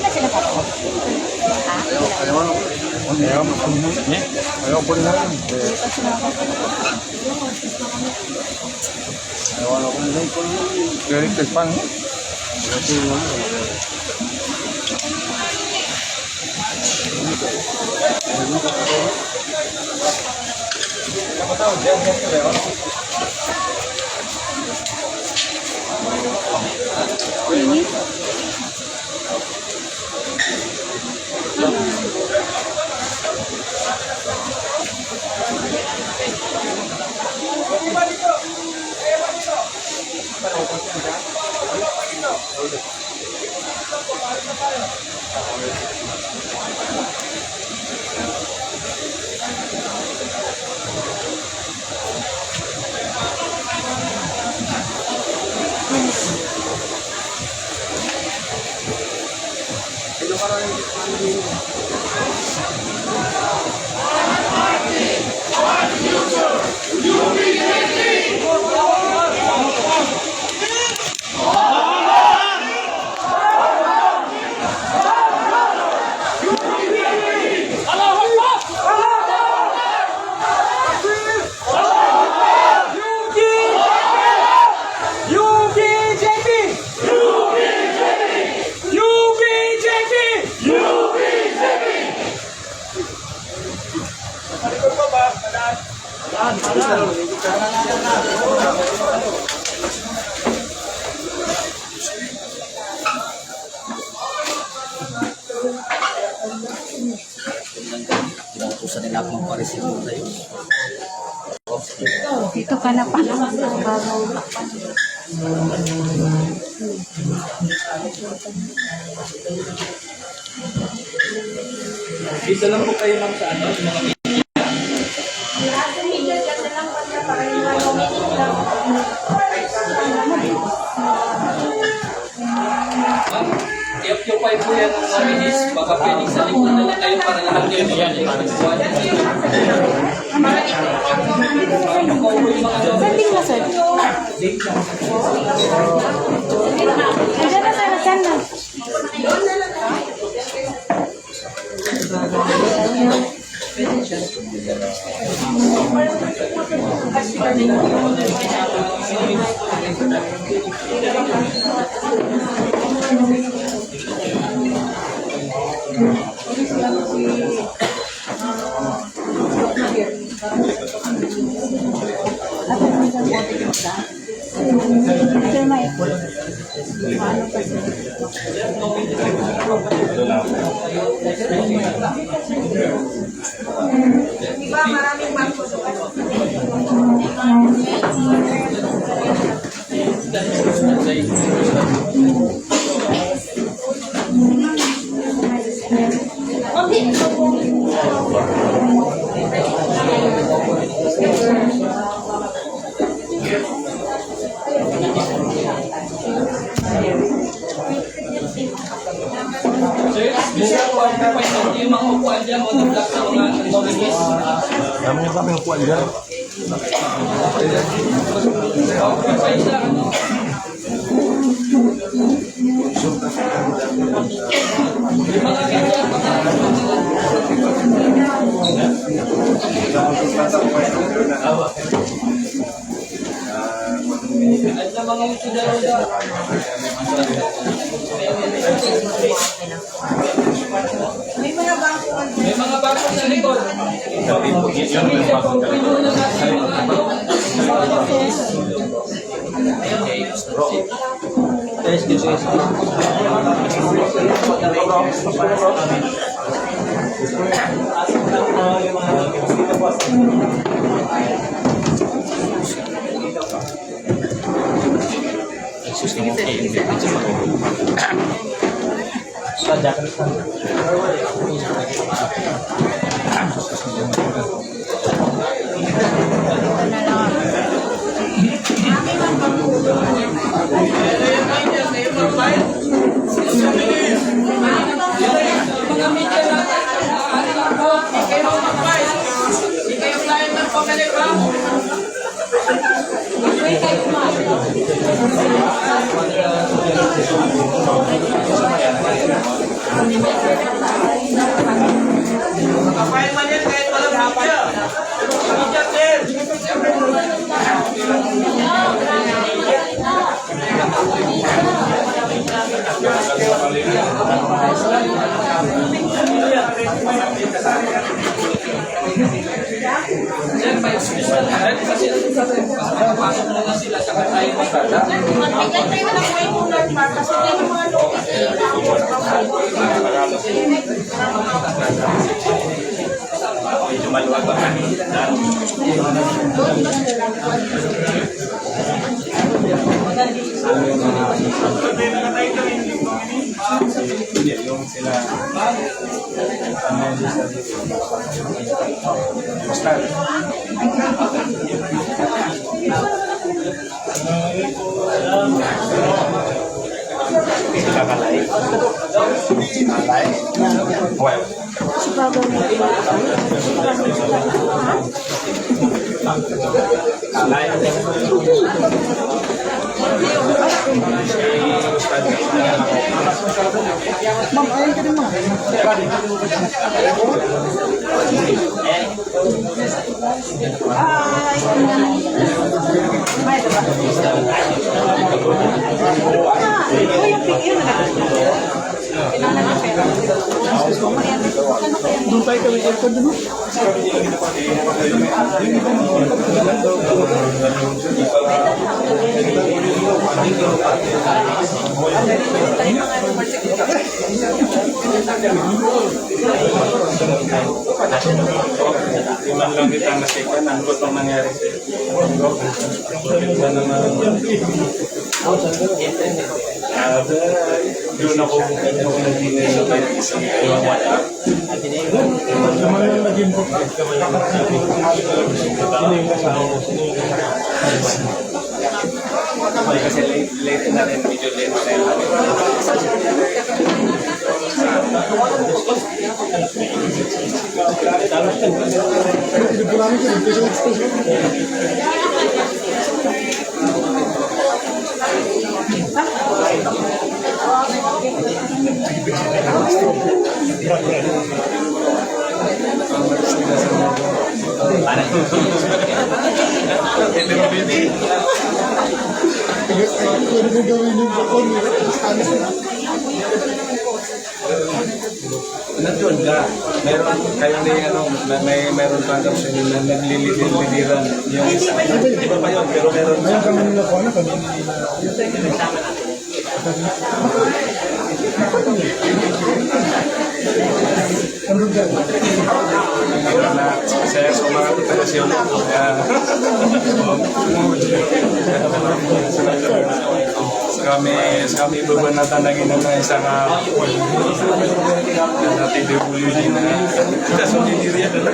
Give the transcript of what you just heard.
na sila papakot. Ha? Ayaw po nila yun. Ayaw po nila yun. Kaya rin pan. Utusan nila akong parisip tayo. Dito ka na pa. Dito lang po kayo lang sa ano, mga i-occupy po yan ng mga minis, baka pwedeng sa likod na lang kayo para lahat kayo yan. Sanding na, sir. Andiyan na, sir. Saan na? Sir Mike. Paano pa sir? Diba maraming bangko sa yung mga upuan dyan, mga black sa mga nominees. Namin yung kami upuan dyan. At sa mga utidaro may mga bangko. may mga bako sa likod. Hindi kayo Kapain man yan kahit walang media. Media, sir. Sir, may excuse na tayo. Kasi pasok muna sila sa tayo magkala. Magbigay tayo ng may cooler park kasi may mga notice Medyo maluwag ba kami? Yung sila Basta kakalay. Kalay. Well. Si Baba mo. Kalay. Ma'am, ayun ka rin mo. Doon tayo kami aircon dun. Iman lang kita nasikan, ano ba itong nangyari sa'yo? Yun ako nagingin sa tayo isang wala. Naman lang naging bukit ka ba yung kasi late na rin, medyo late na rin. Nandun ka. Meron kayo ni meron pa daw sa inyo na naglilidiran yung isa. Iba pa yun, pero meron sa kami nila ko na kami saya sa mga tutasyon kami bebanatan lagi na isang natin DWD na kita sendiri dia adalah